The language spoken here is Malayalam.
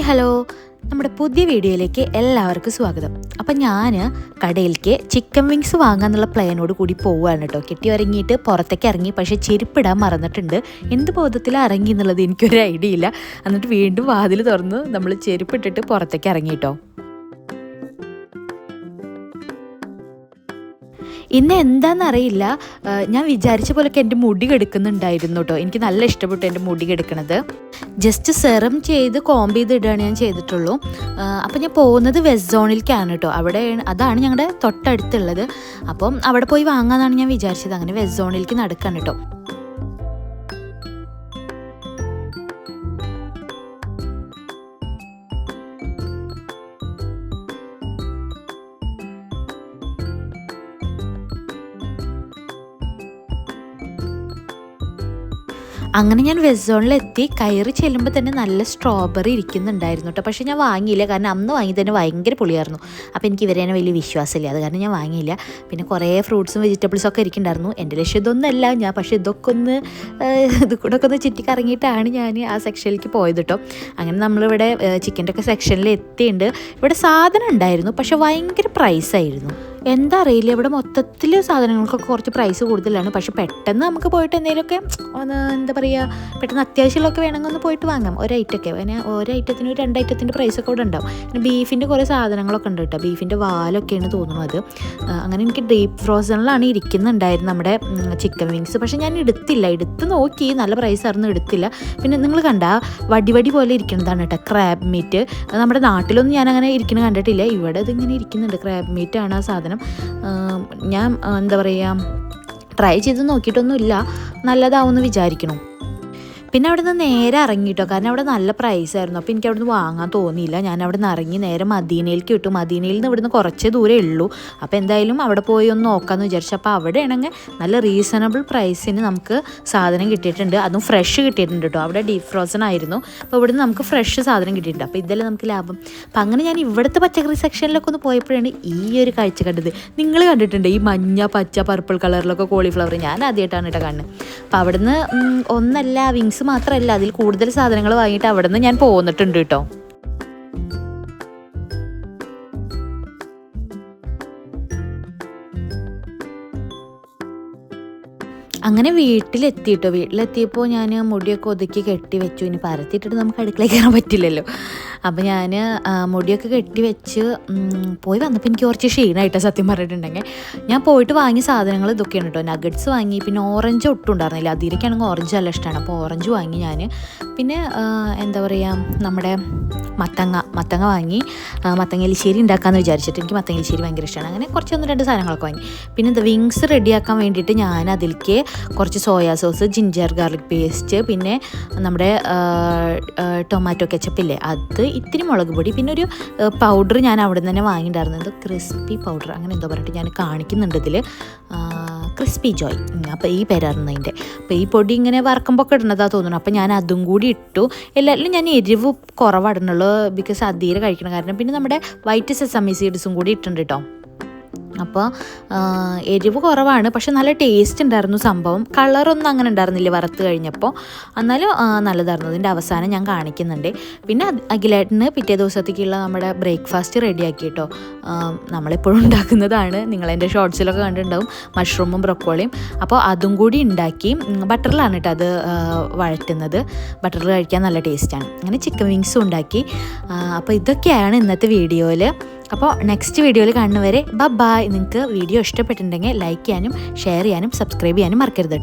ഹായ് ഹലോ, നമ്മുടെ പുതിയ വീഡിയോയിലേക്ക് എല്ലാവർക്കും സ്വാഗതം. അപ്പം ഞാൻ കടയിലേക്ക് ചിക്കൻ വിങ്സ് വാങ്ങാന്നുള്ള പ്ലാനോട് കൂടി പോവുകയാണ് കേട്ടോ. കെട്ടി ഇറങ്ങിയിട്ട് പുറത്തേക്ക് ഇറങ്ങി, പക്ഷേ ചെരുപ്പിടാൻ മറന്നിട്ടുണ്ട്. എന്ത് ബോധത്തിലാണ് ഇറങ്ങി എന്നുള്ളത് എനിക്കൊരു ഐഡിയ ഇല്ല. എന്നിട്ട് വീണ്ടും വാതിൽ തുറന്ന് നമ്മൾ ചെരുപ്പിട്ടിട്ട് പുറത്തേക്ക് ഇറങ്ങി കേട്ടോ. ഇന്ന് എന്താണെന്നറിയില്ല, ഞാൻ വിചാരിച്ച പോലൊക്കെ എൻ്റെ മുടി കെടുക്കുന്നുണ്ടായിരുന്നു കേട്ടോ. എനിക്ക് നല്ല ഇഷ്ടപ്പെട്ടു എൻ്റെ മുടി കെടുക്കണത്. ജസ്റ്റ് സെറം ചെയ്ത് കോംബ് ചെയ്ത് ഇടുകയാണ് ഞാൻ ചെയ്തിട്ടുള്ളൂ. അപ്പം ഞാൻ പോകുന്നത് വെസ്റ്റ് സോണിലേക്കാണ് കേട്ടോ. അതാണ് ഞങ്ങളുടെ തൊട്ടടുത്തുള്ളത്. അപ്പം അവിടെ പോയി വാങ്ങാമെന്നാണ് ഞാൻ വിചാരിച്ചത്. അങ്ങനെ വെസ്റ്റ് സോണിലേക്ക് നടക്കാണ് കേട്ടോ. അങ്ങനെ ഞാൻ വെസ്റ്റ് സോണിലെത്തി. കയറി ചെല്ലുമ്പോൾ തന്നെ നല്ല സ്ട്രോബെറി ഇരിക്കുന്നുണ്ടായിരുന്നു കേട്ടോ. പക്ഷേ ഞാൻ വാങ്ങിയില്ല, കാരണം അന്ന് വാങ്ങി തന്നെ ഭയങ്കര പുളിയായിരുന്നു. അപ്പോൾ എനിക്ക് ഇവരെ തന്നെ വലിയ വിശ്വാസമില്ല, അത് കാരണം ഞാൻ വാങ്ങിയില്ല. പിന്നെ കുറേ ഫ്രൂട്ട്സും വെജിറ്റബിൾസും ഒക്കെ ഇരിക്കുന്നുണ്ടായിരുന്നു. എൻ്റെ ലക്ഷ്യം ഇതൊന്നുമല്ല, ഞാൻ പക്ഷേ ഇത് കൂടെ ഒക്കെ ഒന്ന് ചുറ്റിക്കറങ്ങിയിട്ടാണ് ഞാൻ ആ സെക്ഷനിലേക്ക് പോയത് കേട്ടോ. അങ്ങനെ നമ്മളിവിടെ ചിക്കൻ്റെ ഒക്കെ സെക്ഷനിൽ എത്തിയിട്ടുണ്ട്. ഇവിടെ സാധനം ഉണ്ടായിരുന്നു, പക്ഷേ ഭയങ്കര പ്രൈസായിരുന്നു. എന്താ അറിയില്ല, ഇവിടെ മൊത്തത്തിൽ സാധനങ്ങൾക്കൊക്കെ കുറച്ച് പ്രൈസ് കൂടുതലാണ്. പക്ഷെ പെട്ടെന്ന് നമുക്ക് പോയിട്ട് എന്തെങ്കിലുമൊക്കെ എന്താ പറയുക, പെട്ടെന്ന് അത്യാവശ്യമുള്ളതൊക്കെ വേണമെങ്കിൽ ഒന്ന് പോയിട്ട് വാങ്ങാം. ഒരൈറ്റമൊക്കെ പിന്നെ ഒരൈറ്റത്തിന് 2 ഐറ്റത്തിൻ്റെ പ്രൈസൊക്കെ ഇവിടെ ഉണ്ടാവും. പിന്നെ ബീഫിൻ്റെ കുറേ സാധനങ്ങളൊക്കെ ഉണ്ട് കേട്ടോ. ബീഫിൻ്റെ വാലൊക്കെയാണ് തോന്നുന്നു അത്. അങ്ങനെ എനിക്ക് ഡീപ്പ് ഫ്രോസണിലാണ് ഇരിക്കുന്നുണ്ടായിരുന്നു നമ്മുടെ ചിക്കൻ വിങ്സ്. പക്ഷെ ഞാൻ എടുത്ത് നോക്കി, നല്ല പ്രൈസായിരുന്നു, എടുത്തില്ല. പിന്നെ നിങ്ങൾ കണ്ട വടി പോലെ ഇരിക്കുന്നതാണ് കേട്ടോ ക്രാബ് മീറ്റ്. നമ്മുടെ നാട്ടിലൊന്നും ഞാൻ അങ്ങനെ ഇരിക്കുന്നത് കണ്ടിട്ടില്ല. ഇവിടെ ഇതിങ്ങനെ ഇരിക്കുന്നുണ്ട്. ക്രാബ് മീറ്റാണ് ആ സാധനം. ഞാൻ എന്താ പറയുക, ട്രൈ ചെയ്ത് നോക്കിയിട്ടൊന്നുമില്ല, നല്ലതാവുമെന്ന് വിചാരിക്കണം. പിന്നെ അവിടെ നിന്ന് നേരെ ഇറങ്ങിയിട്ടോ, കാരണം അവിടെ നല്ല പ്രൈസായിരുന്നു. അപ്പോൾ എനിക്ക് അവിടെ നിന്ന് വാങ്ങാൻ തോന്നിയില്ല. ഞാൻ അവിടെ നിന്ന് ഇറങ്ങി നേരെ മദീനയിലേക്ക് വിട്ടു. മദീനയിൽ നിന്ന് ഇവിടുന്ന് കുറച്ച് ദൂരമേ ഉള്ളൂ. അപ്പോൾ എന്തായാലും അവിടെ പോയി ഒന്ന് നോക്കാമെന്ന് വിചാരിച്ചു. അപ്പോൾ അവിടെ ആണെങ്കിൽ നല്ല റീസണബിൾ പ്രൈസിന് നമുക്ക് സാധനം കിട്ടിയിട്ടുണ്ട്. അതും ഫ്രഷ് കിട്ടിയിട്ടുണ്ട് കേട്ടോ. അവിടെ ഡീപ്പ് ഫ്രോസൺ ആയിരുന്നു. അപ്പോൾ ഇവിടുന്ന് നമുക്ക് ഫ്രഷ് സാധനം കിട്ടിയിട്ടുണ്ട്. അപ്പോൾ ഇതെല്ലാം നമുക്ക് ലാഭം. അപ്പോൾ അങ്ങനെ ഞാൻ ഇവിടുത്തെ പച്ചക്കറി സെക്ഷനിലൊക്കെ ഒന്ന് പോയപ്പോഴാണ് ഈ ഒരു കാഴ്ച കണ്ടത്. നിങ്ങൾ കണ്ടിട്ടുണ്ട് ഈ മഞ്ഞ, പച്ച, പർപ്പിൾ കളറിലൊക്കെ കോളിഫ്ലവർ? ഞാൻ ആദ്യമായിട്ടാണ് കേട്ടോ കാണുന്നത്. അപ്പോൾ അവിടുന്ന് ഒന്നല്ല വിങ്സ് മാത്രമല്ല, അതിൽ കൂടുതൽ സാധനങ്ങൾ വാങ്ങിയിട്ട് അവിടെ നിന്ന് ഞാൻ പോന്നിട്ടുണ്ട് കേട്ടോ. അങ്ങനെ വീട്ടിലെത്തിയപ്പോൾ ഞാൻ മുടിയൊക്കെ ഒതുക്കി കെട്ടി വെച്ചു. ഇനി പരത്തിയിട്ടിട്ട് നമുക്ക് അടുക്കളയിൽ കയറാൻ പറ്റില്ലല്ലോ. അപ്പോൾ ഞാൻ മുടിയൊക്കെ കെട്ടി വെച്ച് പോയി വന്നപ്പോൾ എനിക്ക് കുറച്ച് ക്ഷീണമായിട്ടോ സത്യം പറഞ്ഞിട്ടുണ്ടെങ്കിൽ. ഞാൻ പോയിട്ട് വാങ്ങിയ സാധനങ്ങൾ ഇതൊക്കെയാണ് കേട്ടോ. നഗറ്റ്സ് വാങ്ങി, പിന്നെ ഓറഞ്ച് ഒട്ടും ഉണ്ടായിരുന്നില്ല. അതിലേക്കാണെങ്കിൽ ഓറഞ്ച് നല്ല ഇഷ്ടമാണ്. അപ്പോൾ ഓറഞ്ച് വാങ്ങി ഞാൻ. പിന്നെ എന്താ പറയുക, നമ്മുടെ മത്തങ്ങ വാങ്ങി. മത്തങ്ങ എലിശ്ശേരി ഉണ്ടാക്കാമെന്ന് വിചാരിച്ചിട്ട്, എനിക്ക് മത്തങ്ങ എലിശ്ശേരി ഭയങ്കര ഇഷ്ടമാണ്. അങ്ങനെ കുറച്ച് 1-2 സാധനങ്ങളൊക്കെ വാങ്ങി. പിന്നെ എന്താ വിങ്സ് റെഡിയാക്കാൻ വേണ്ടിയിട്ട് ഞാൻ അതിലേക്ക് കുറച്ച് soya sauce, ginger garlic paste, പിന്നെ നമ്മുടെ ടൊമാറ്റോ കെച്ചപ്പില്ലേ അത്, ഇത്തിരി മുളക് പൊടി, പിന്നെ ഒരു പൗഡർ ഞാൻ അവിടെ നിന്ന് തന്നെ വാങ്ങിയിട്ടുണ്ടായിരുന്നത്, ക്രിസ്പി പൗഡർ അങ്ങനെ എന്തോ പറഞ്ഞിട്ട് ഞാൻ കാണിക്കുന്നുണ്ട് ഇതിൽ, ക്രിസ്പി ജോയ്. അപ്പോൾ ഈ പേരായിരുന്നതിൻ്റെ. അപ്പോൾ ഈ പൊടി ഇങ്ങനെ വറക്കുമ്പോൾ ഒക്കെ ഇടുന്നതാണ് തോന്നുന്നു. അപ്പോൾ ഞാൻ അതും കൂടി ഇട്ടു. എല്ലാവരും ഞാൻ എരിവ് കുറവാടുന്നുള്ളൂ, ബിക്കോസ് അതീരെ കഴിക്കണം കാരണം. പിന്നെ നമ്മുടെ വൈറ്റ് സെസമി സീഡ്സും കൂടി ഇട്ടുണ്ട് കേട്ടോ. അപ്പോൾ എരിവ് കുറവാണ്, പക്ഷെ നല്ല ടേസ്റ്റ് ഉണ്ടായിരുന്നു സംഭവം. കളറൊന്നും അങ്ങനെ ഉണ്ടായിരുന്നില്ല വറുത്ത് കഴിഞ്ഞപ്പോൾ, എന്നാലും നല്ലതായിരുന്നു. അതിൻ്റെ അവസാനം ഞാൻ കാണിക്കുന്നുണ്ട്. പിന്നെ അഖിലേട്ടന് പിറ്റേ ദിവസത്തേക്കുള്ള നമ്മുടെ ബ്രേക്ക്ഫാസ്റ്റ് റെഡിയാക്കി കേട്ടോ. നമ്മളെപ്പോഴും ഉണ്ടാക്കുന്നതാണ്, നിങ്ങളെൻ്റെ ഷോർട്സിലൊക്കെ കണ്ടിട്ടുണ്ടാവും, മഷ്റൂമും ബ്രൊക്കോളിയും. അപ്പോൾ അതും കൂടി ഉണ്ടാക്കി. ബട്ടറിലാണ് കേട്ടോ അത് വഴറ്റുന്നത്. ബട്ടറിൽ കഴിക്കാൻ നല്ല ടേസ്റ്റാണ്. അങ്ങനെ ചിക്കൻ വിങ്സും ഉണ്ടാക്കി. അപ്പോൾ ഇതൊക്കെയാണ് ഇന്നത്തെ വീഡിയോയിൽ. അപ്പോൾ നെക്സ്റ്റ് വീഡിയോയിൽ കാണുന്നവരെ ബൈ. നിങ്ങൾക്ക് വീഡിയോ ഇഷ്ടപ്പെട്ടിട്ടുണ്ടെങ്കിൽ ലൈക്ക് ചെയ്യാനും ഷെയർ ചെയ്യാനും സബ്സ്ക്രൈബ് ചെയ്യാനും മറക്കരുത്.